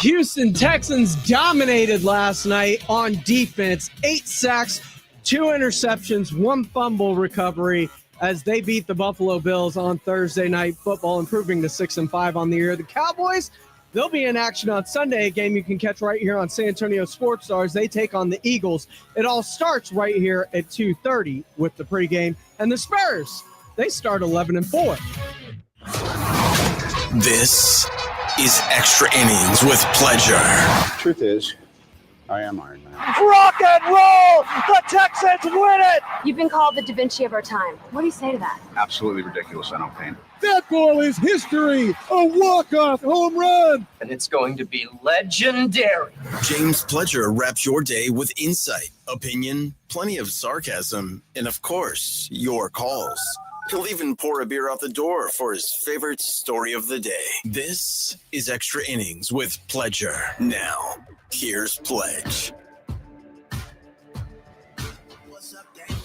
Houston Texans dominated last night on defense. 8 sacks, 2 interceptions, 1 fumble recovery as they beat the Buffalo Bills on Thursday Night Football, improving to 6-5 on the year. The Cowboys, they'll be in action on Sunday, a game you can catch right here on San Antonio Sports Stars. They take on the Eagles. It all starts right here at 2:30 with the pregame. And the Spurs, they start 11-4. This is Extra Innings with Pleasure. Truth is, I am Iron Man. Rock and roll! The Texans win it! You've been called the Da Vinci of our time. What do you say to that? Absolutely ridiculous. I don't paint. That goal is history! A walk-off home run! And it's going to be legendary. James Pleasure wraps your day with insight, opinion, plenty of sarcasm, and of course, your calls. He'll even pour a beer out the door for his favorite story of the day. This is Extra Innings with Pleasure. Now, here's Pledge. What's up, gang?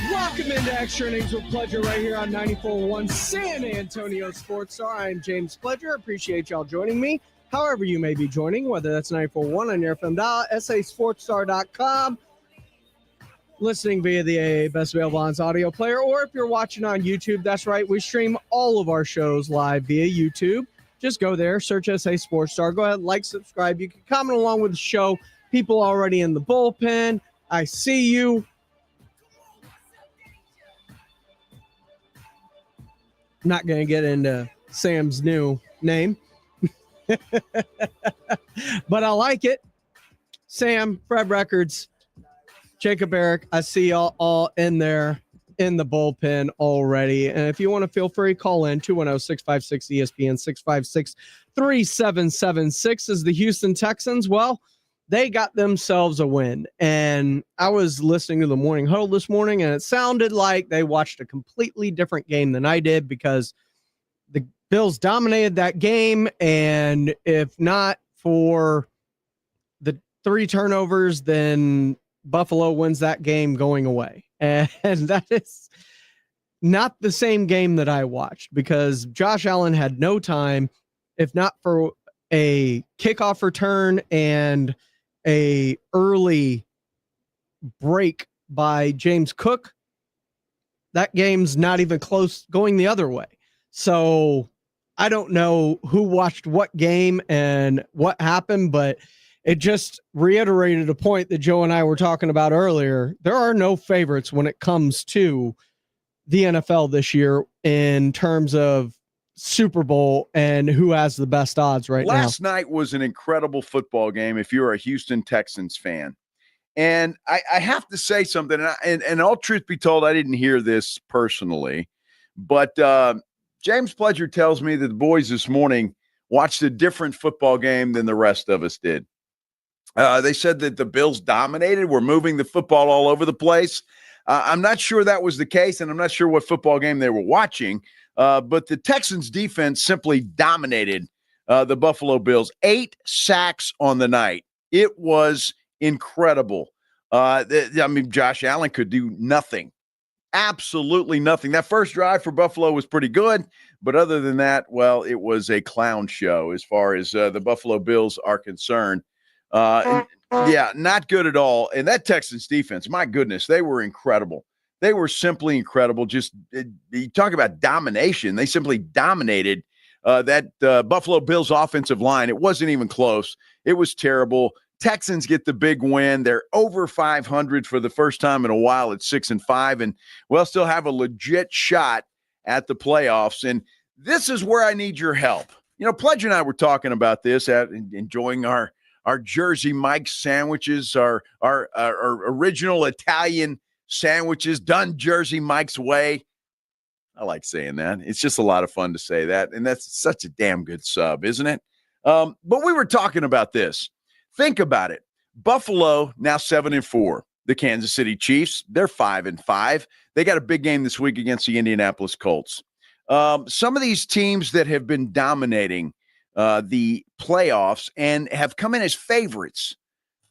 Welcome into Extra Innings with Pleasure right here on 94.1 San Antonio Sports Star. I'm James Pleasure. Appreciate y'all joining me. However you may be joining, whether that's 94.1 on your FM dial, sasportstar.com. Listening via the AA Best Available on audio player, or if you're watching on YouTube, that's right, we stream all of our shows live via YouTube. Just go there, search SA Sports Star. Go ahead, like, subscribe. You can comment along with the show. People already in the bullpen. I see you. I'm not going to get into Sam's new name, but I like it. Sam, Fred Records, Jacob Eric, I see y'all all in there in the bullpen already. And if you want to, feel free, call in 210-656-ESPN, 656-3776 is the Houston Texans. Well, they got themselves a win. And I was listening to the Morning Huddle this morning, and it sounded like they watched a completely different game than I did, because the Bills dominated that game. And if not for the 3 turnovers, then Buffalo wins that game going away. And that is not the same game that I watched, because Josh Allen had no time. If not for a kickoff return and a early break by James Cook, that game's not even close, going the other way. So I don't know who watched what game and what happened, but it just reiterated a point that Joe and I were talking about earlier. There are no favorites when it comes to the NFL this year in terms of Super Bowl and who has the best odds right now. Last night was an incredible football game if you're a Houston Texans fan. And I have to say something, and all truth be told, I didn't hear this personally, but James Pleasure tells me that the boys this morning watched a different football game than the rest of us did. They said that the Bills dominated, were moving the football all over the place. I'm not sure that was the case, and I'm not sure what football game they were watching, but the Texans defense simply dominated the Buffalo Bills. 8 sacks on the night. It was incredible. Josh Allen could do nothing. Absolutely nothing. That first drive for Buffalo was pretty good, but other than that, well, it was a clown show as far as the Buffalo Bills are concerned. Yeah, not good at all. And that Texans defense, my goodness, they were incredible. They were simply incredible. You talk about domination. They simply dominated that Buffalo Bills offensive line. It wasn't even close. It was terrible. Texans get the big win. They're over 500 for the first time in a while at 6-5, and we'll still have a legit shot at the playoffs. And this is where I need your help. You know, Pledge and I were talking about this, enjoying our Jersey Mike's sandwiches, our original Italian sandwiches done Jersey Mike's way. I like saying that. It's just a lot of fun to say that. And that's such a damn good sub, isn't it? But we were talking about this. Think about it. Buffalo now 7-4. The Kansas City Chiefs, they're 5-5. They got a big game this week against the Indianapolis Colts. Some of these teams that have been dominating the playoffs and have come in as favorites.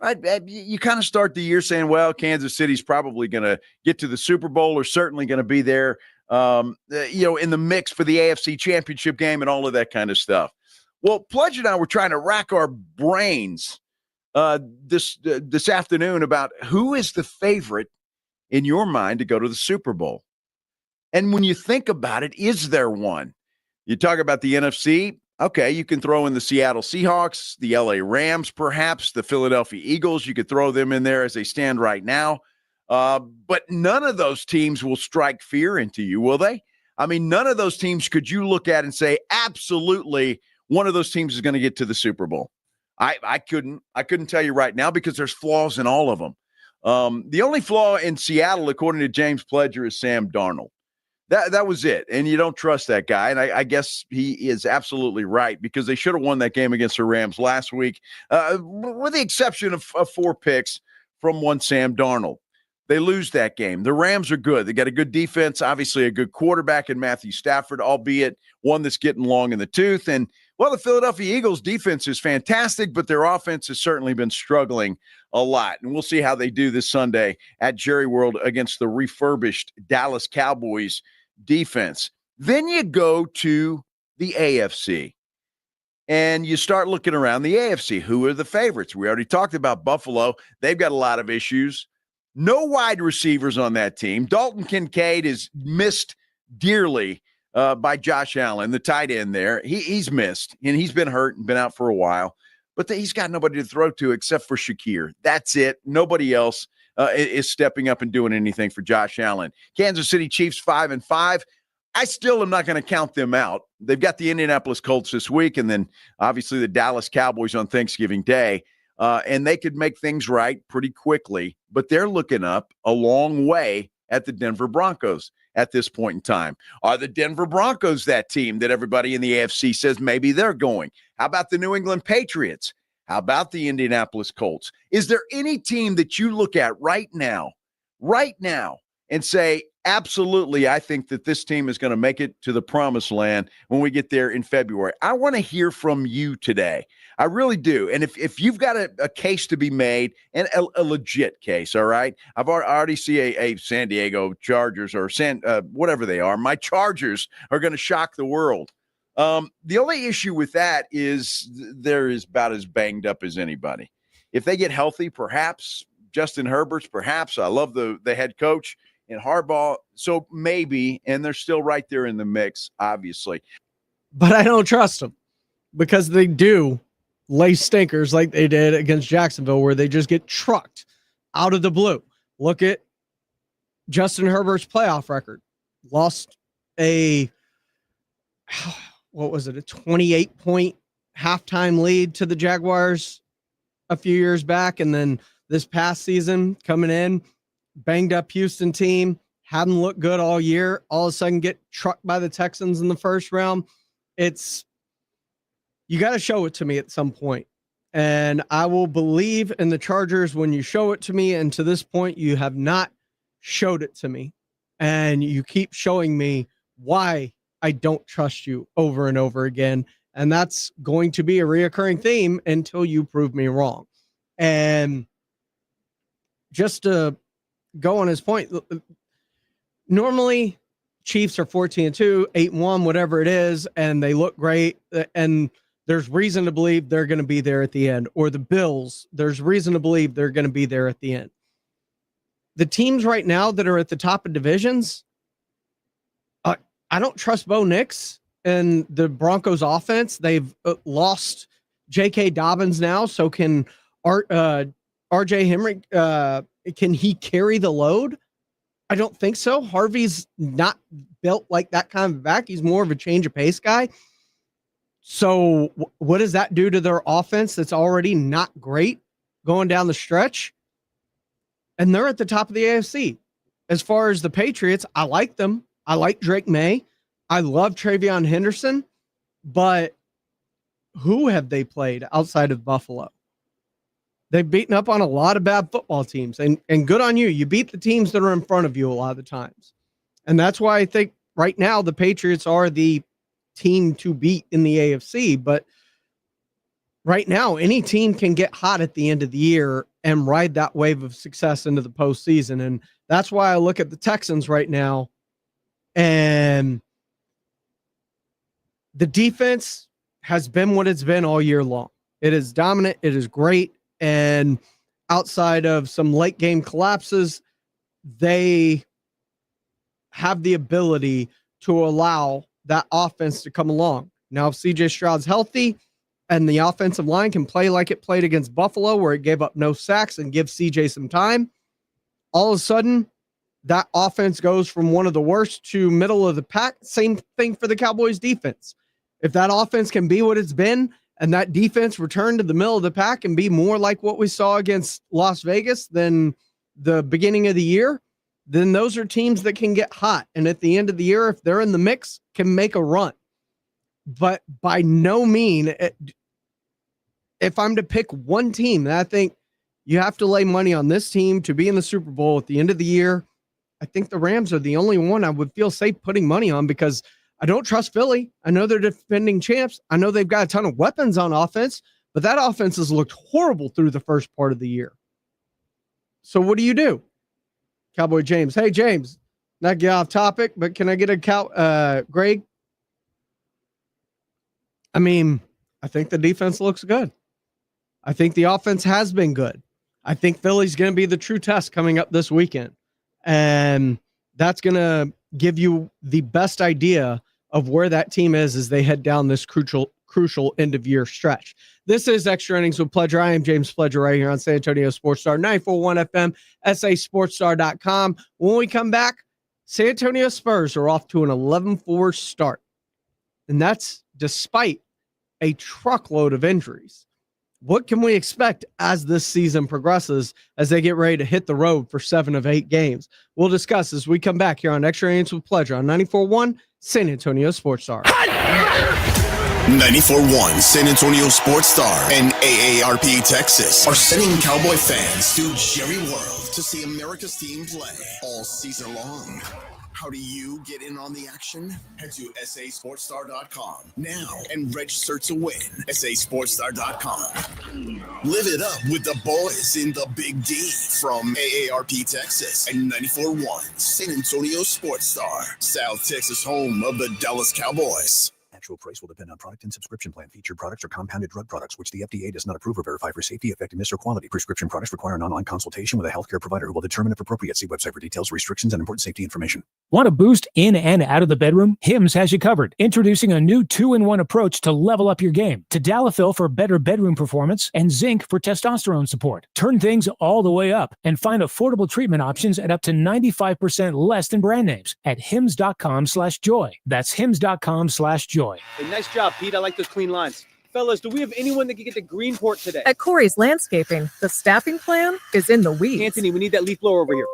Right? You kind of start the year saying, well, Kansas City's probably going to get to the Super Bowl or certainly going to be there in the mix for the AFC Championship game and all of that kind of stuff. Well, Pledge and I were trying to rack our brains this afternoon about who is the favorite in your mind to go to the Super Bowl. And when you think about it, is there one? You talk about the NFC. Okay, you can throw in the Seattle Seahawks, the LA Rams, perhaps the Philadelphia Eagles. You could throw them in there as they stand right now. But none of those teams will strike fear into you, will they? I mean, none of those teams could you look at and say, absolutely, one of those teams is going to get to the Super Bowl. I couldn't tell you right now because there's flaws in all of them. The only flaw in Seattle, according to James Pledger, is Sam Darnold. That was it. And you don't trust that guy. And I guess he is absolutely right because they should have won that game against the Rams last week, with the exception of 4 picks from one Sam Darnold. They lose that game. The Rams are good. They got a good defense, obviously a good quarterback in Matthew Stafford, albeit one that's getting long in the tooth. And, well, the Philadelphia Eagles defense is fantastic, but their offense has certainly been struggling a lot. And we'll see how they do this Sunday at Jerry World against the refurbished Dallas Cowboys defense. Then you go to the AFC and you start looking around the AFC. Who are the favorites? We already talked about Buffalo. They've got a lot of issues. No wide receivers on that team. Dalton Kincaid is missed dearly by Josh Allen, the tight end there. He's missed, and he's been hurt and been out for a while. But he's got nobody to throw to except for Shakir. That's it. Nobody else is stepping up and doing anything for Josh Allen. Kansas City Chiefs 5-5. I still am not going to count them out. They've got the Indianapolis Colts this week, and then obviously the Dallas Cowboys on Thanksgiving Day. And they could make things right pretty quickly, but they're looking up a long way at the Denver Broncos at this point in time. Are the Denver Broncos that team that everybody in the AFC says maybe they're going? How about the New England Patriots? How about the Indianapolis Colts? Is there any team that you look at right now, and say, absolutely, I think that this team is going to make it to the promised land when we get there in February? I want to hear from you today. I really do. And if you've got a case to be made, and a legit case, all right? I already see a San Diego Chargers or whatever they are. My Chargers are going to shock the world. The only issue with that is they're about as banged up as anybody. If they get healthy, perhaps Justin Herbert's, perhaps. I love the head coach in Harbaugh. So maybe, and they're still right there in the mix, obviously. But I don't trust them because they do lay stinkers like they did against Jacksonville, where they just get trucked out of the blue. Look at Justin Herbert's playoff record. Lost a 28-point halftime lead to the Jaguars a few years back. And then this past season coming in, banged up Houston team, hadn't looked good all year. All of a sudden get trucked by the Texans in the first round. You got to show it to me at some point. And I will believe in the Chargers when you show it to me. And to this point, you have not showed it to me. And you keep showing me why I don't trust you over and over again. And that's going to be a reoccurring theme until you prove me wrong. And just to go on his point, normally Chiefs are 14-2, 8-1, whatever it is, and they look great. And there's reason to believe they're going to be there at the end. Or the Bills, there's reason to believe they're going to be there at the end. The teams right now that are at the top of divisions, I don't trust Bo Nix and the Broncos offense. They've lost J.K. Dobbins now, so can R.J. Henry, can he carry the load? I don't think so. Harvey's not built like that kind of back. He's more of a change of pace guy. So what does that do to their offense that's already not great going down the stretch? And they're at the top of the AFC. As far as the Patriots, I like them. I like Drake May. I love Travion Henderson. But who have they played outside of Buffalo? They've beaten up on a lot of bad football teams. And good on you. You beat the teams that are in front of you a lot of the times. And that's why I think right now the Patriots are the team to beat in the AFC. But right now, any team can get hot at the end of the year and ride that wave of success into the postseason. And that's why I look at the Texans right now And the defense has been what it's been all year long. It is dominant. It is great. And outside of some late game collapses, they have the ability to allow that offense to come along. Now, if CJ Stroud's healthy and the offensive line can play like it played against Buffalo, where it gave up no sacks and give CJ some time, all of a sudden, that offense goes from one of the worst to middle of the pack. Same thing for the Cowboys defense. If that offense can be what it's been and that defense return to the middle of the pack and be more like what we saw against Las Vegas than the beginning of the year, then those are teams that can get hot. And at the end of the year, if they're in the mix, can make a run. But by no means, if I'm to pick one team that I think you have to lay money on this team to be in the Super Bowl at the end of the year, I think the Rams are the only one I would feel safe putting money on, because I don't trust Philly. I know they're defending champs. I know they've got a ton of weapons on offense, but that offense has looked horrible through the first part of the year. So what do? Cowboy James. Hey, James, not get off topic, but can I get a Greg? I mean, I think the defense looks good. I think the offense has been good. I think Philly's going to be the true test coming up this weekend. And that's going to give you the best idea of where that team is as they head down this crucial end of year stretch. This is Extra Innings with Pledger. I am James Pledger right here on San Antonio Sports Star 94.1 FM, sasportstar.com. When we come back, San Antonio Spurs are off to an 11-4 start. And that's despite a truckload of injuries. What can we expect as this season progresses, as they get ready to hit the road for 7 of 8 games? We'll discuss as we come back here on Extra Innings with Pleasure on 94.1 San Antonio Sports Star. 94.1 San Antonio Sports Star and AARP Texas are sending Cowboy fans to Jerry World to see America's team play all season long. How do you get in on the action? Head to sasportstar.com now and register to win. sasportstar.com. Live it up with the boys in the Big D from AARP Texas and 94.1 San Antonio Sports Star, South Texas home of the Dallas Cowboys. Actual price will depend on product and subscription plan. Featured products are compounded drug products, which the FDA does not approve or verify for safety, effectiveness, or quality. Prescription products require an online consultation with a healthcare provider who will determine if appropriate. See website for details, restrictions, and important safety information. Want to boost in and out of the bedroom? Hims has you covered. Introducing a new 2-in-1 approach to level up your game. Tadalafil for better bedroom performance and zinc for testosterone support. Turn things all the way up and find affordable treatment options at up to 95% less than brand names at hims.com/joy. That's hims.com/joy. Hey, nice job, Pete. I like those clean lines. Fellas, do we have anyone that can get to Greenport today? At Corey's Landscaping, the staffing plan is in the weeds. Anthony, we need that leaf blower over here.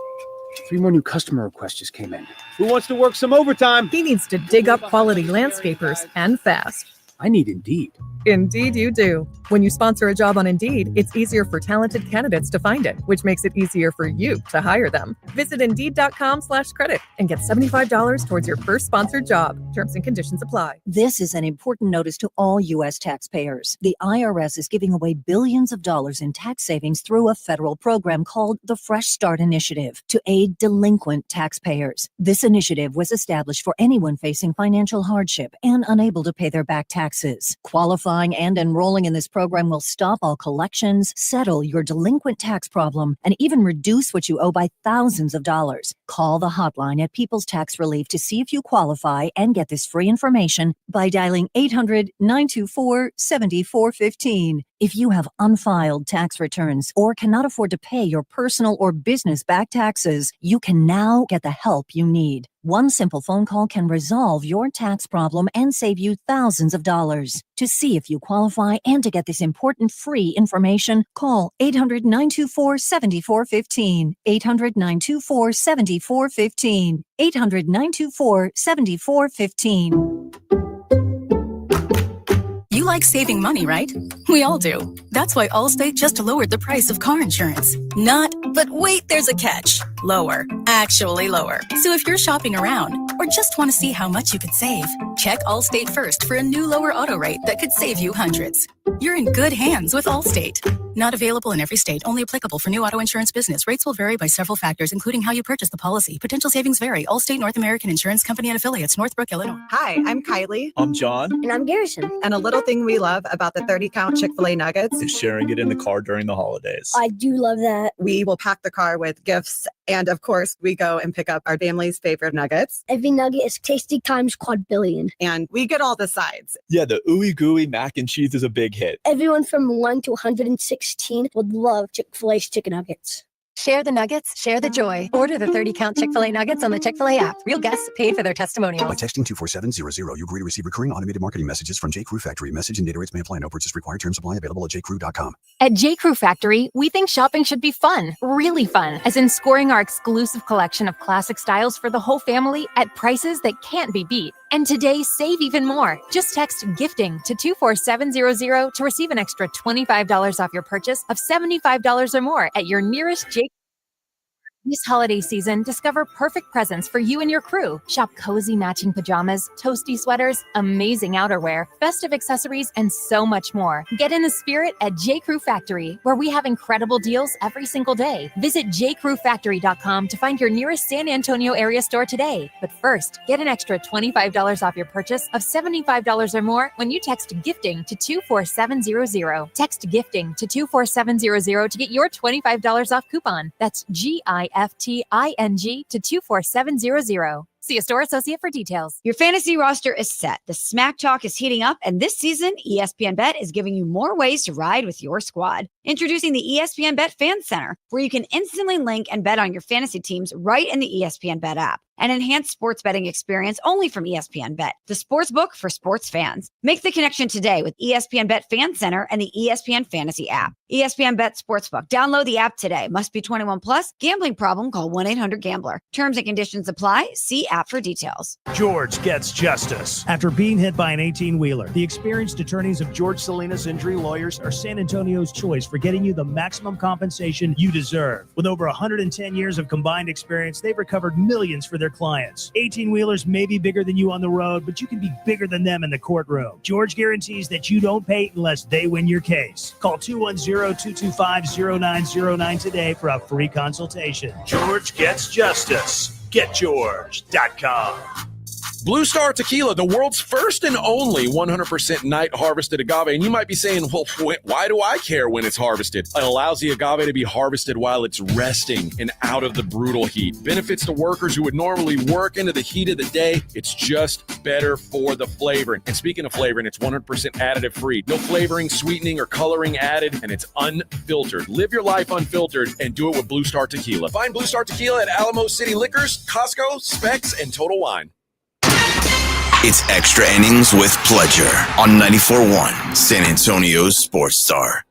3 more new customer requests just came in. Who wants to work some overtime? He needs to dig up quality landscapers and fast. I need Indeed. Indeed you do. When you sponsor a job on Indeed, it's easier for talented candidates to find it, which makes it easier for you to hire them. Visit Indeed.com/credit and get $75 towards your first sponsored job. Terms and conditions apply. This is an important notice to all U.S. taxpayers. The IRS is giving away billions of dollars in tax savings through a federal program called the Fresh Start Initiative to aid delinquent taxpayers. This initiative was established for anyone facing financial hardship and unable to pay their back taxes. Qualifying and enrolling in this program will stop all collections, settle your delinquent tax problem, and even reduce what you owe by thousands of dollars. Call the hotline at People's Tax Relief to see if you qualify and get this free information by dialing 800-924-7415. If you have unfiled tax returns or cannot afford to pay your personal or business back taxes, you can now get the help you need. One simple phone call can resolve your tax problem and save you thousands of dollars. To see if you qualify and to get this important free information, call 800-924-7415. 800-924-7415. 800-924-7415. You like saving money, right? We all do. That's why Allstate just lowered the price of car insurance. Not, but wait, there's a catch. Lower. Actually lower. So if you're shopping around or just want to see how much you could save, Check Allstate first for a new lower auto rate that could save you hundreds. You're in good hands with Allstate. Not available in every state, only applicable for new auto insurance business. Rates will vary by several factors, including how you purchase the policy. Potential savings vary. Allstate North American Insurance Company and affiliates, Northbrook, Illinois. Hi, I'm Kylie. I'm John. And I'm Garrison. And a little thing we love about the 30-count Chick-fil-A nuggets is sharing it in the car during the holidays. I do love that. We will pack the car with gifts. And of course, we go and pick up our family's favorite nuggets. Every nugget is tasty times quadrillion. And we get all the sides. Yeah, the ooey gooey mac and cheese is a big hit. Everyone from 1 to 116 would love Chick-fil-A's chicken nuggets. Share the nuggets, share the joy. Order the 30-count Chick-fil-A nuggets on the Chick-fil-A app. Real guests paid for their testimonials. By texting 24700, you agree to receive recurring automated marketing messages from J. Crew Factory. Message and data rates may apply. No purchase required. Terms apply. Available at jcrew.com. At J. Crew Factory, we think shopping should be fun, really fun, as in scoring our exclusive collection of classic styles for the whole family at prices that can't be beat. And today, save even more. Just text GIFTING to 24700 to receive an extra $25 off your purchase of $75 or more at your nearest J. This holiday season, discover perfect presents for you and your crew. Shop cozy matching pajamas, toasty sweaters, amazing outerwear, festive accessories, and so much more. Get in the spirit at J. Crew Factory, where we have incredible deals every single day. Visit jcrewfactory.com to find your nearest San Antonio area store today. But first, get an extra $25 off your purchase of $75 or more when you text GIFTING to 24700. Text GIFTING to 24700 to get your $25 off coupon. That's GIFTING to 24700. See a store associate for details. Your fantasy roster is set. The Smack Talk is heating up, and this season, ESPN Bet is giving you more ways to ride with your squad. Introducing the ESPN Bet Fan Center, where you can instantly link and bet on your fantasy teams right in the ESPN Bet app. An enhanced sports betting experience only from ESPN Bet, the sports book for sports fans. Make the connection today with ESPN Bet Fan Center and the ESPN Fantasy app. ESPN Bet Sportsbook. Download the app today. Must be 21 plus. Gambling problem? Call 1-800-GAMBLER. Terms and conditions apply. See app for details. George gets justice. After being hit by an 18-wheeler, the experienced attorneys of George Salinas Injury Lawyers are San Antonio's choice for getting you the maximum compensation you deserve. With over 110 years of combined experience, they've recovered millions for their clients. 18-wheelers may be bigger than you on the road, but you can be bigger than them in the courtroom. George guarantees that you don't pay unless they win your case. Call 210-225-0909 today for a free consultation. George gets justice. GetGeorge.com. Blue Star Tequila, the world's first and only 100% night harvested agave. And you might be saying, well, why do I care when it's harvested? It allows the agave to be harvested while it's resting and out of the brutal heat. Benefits to workers who would normally work into the heat of the day. It's just better for the flavoring. And speaking of flavoring, it's 100% additive free. No flavoring, sweetening, or coloring added, and it's unfiltered. Live your life unfiltered and do it with Blue Star Tequila. Find Blue Star Tequila at Alamo City Liquors, Costco, Specs, and Total Wine. It's Extra Innings with Pledger on 94.1 San Antonio's Sports Star.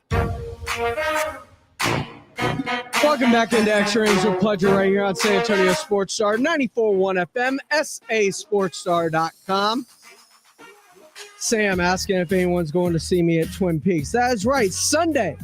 Welcome back into Extra Innings with Pledger right here on San Antonio Sports Star, 94.1 FM, sasportstar.com. Sam asking if anyone's going to see me at Twin Peaks. That is right. Sunday,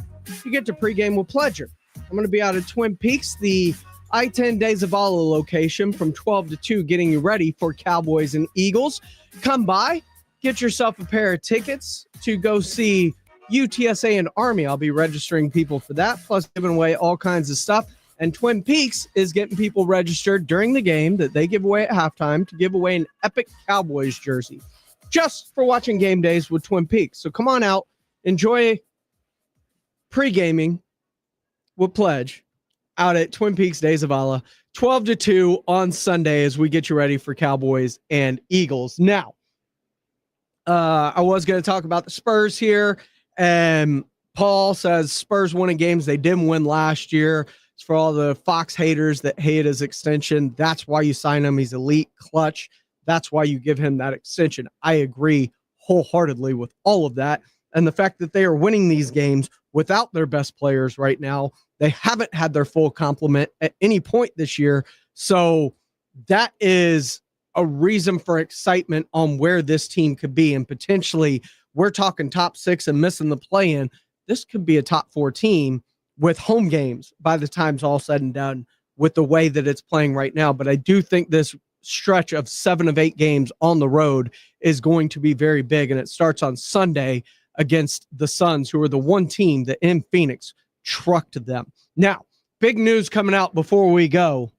you get to pregame with Pledger. I'm going to be out at Twin Peaks, the I-10 Days of Allah location from 12 to 2, getting you ready for Cowboys and Eagles. Come by, get yourself a pair of tickets to go see UTSA and Army. I'll be registering people for that, plus giving away all kinds of stuff. And Twin Peaks is getting people registered during the game that they give away at halftime to give away an epic Cowboys jersey just for watching game days with Twin Peaks. So come on out, enjoy pre-gaming with Pledge out at Twin Peaks Days of Allah, 12 to 2 on Sunday as we get you ready for Cowboys and Eagles. Now, I was going to talk about the Spurs here, and Paul says Spurs winning games they didn't win last year. It's for all the Fox haters that hate his extension. That's why you sign him. He's elite, clutch. That's why you give him that extension. I agree wholeheartedly with all of that. And the fact that they are winning these games without their best players right now, they haven't had their full complement at any point this year. So that is a reason for excitement on where this team could be. And potentially we're talking top 6 and missing the play-in. This could be a top 4 team with home games by the time's all said and done with the way that it's playing right now. But I do think this stretch of 7 of 8 games on the road is going to be very big. And it starts on Sunday against the Suns, who are the one team that in Phoenix trucked them. Now, big news coming out before we go.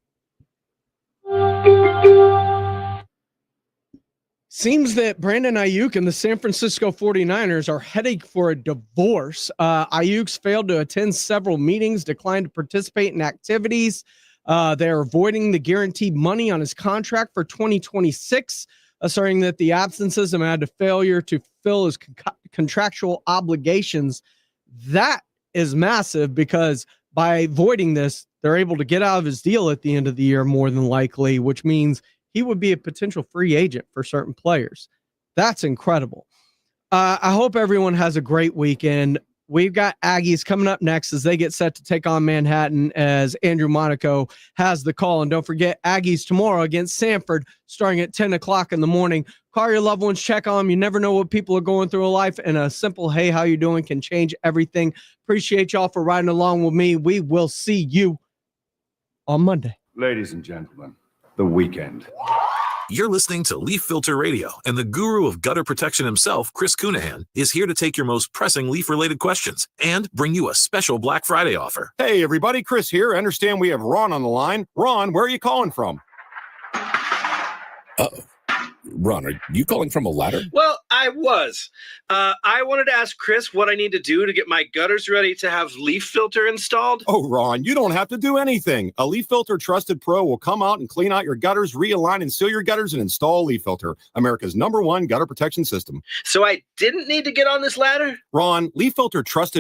Seems that Brandon Ayuk and the San Francisco 49ers are heading for a divorce. Ayuk's failed to attend several meetings, declined to participate in activities. They're avoiding the guaranteed money on his contract for 2026, asserting that the absences have had a failure to fulfill his contractual obligations. That is massive because by avoiding this, they're able to get out of his deal at the end of the year more than likely, which means he would be a potential free agent for certain players. That's incredible. I hope everyone has a great weekend. We've got Aggies coming up next as they get set to take on Manhattan as Andrew Monaco has the call. And don't forget, Aggies tomorrow against Samford starting at 10 o'clock in the morning. Call your loved ones, check on them. You never know what people are going through in life, and a simple, hey, how you doing can change everything. Appreciate y'all for riding along with me. We will see you on Monday. Ladies and gentlemen, the weekend. You're listening to Leaf Filter Radio, and the guru of gutter protection himself, Chris Cunahan, is here to take your most pressing leaf-related questions and bring you a special Black Friday offer. Hey, everybody, Chris here. I understand we have Ron on the line. Ron, where are you calling from? Uh-oh. Ron, are you calling from a ladder? Well, I was. I wanted to ask Chris what I need to do to get my gutters ready to have leaf filter installed. Oh, Ron, you don't have to do anything. A Leaf Filter Trusted Pro will come out and clean out your gutters, realign and seal your gutters, and install Leaf Filter, America's #1 gutter protection system. So I didn't need to get on this ladder? Ron, Leaf Filter Trusted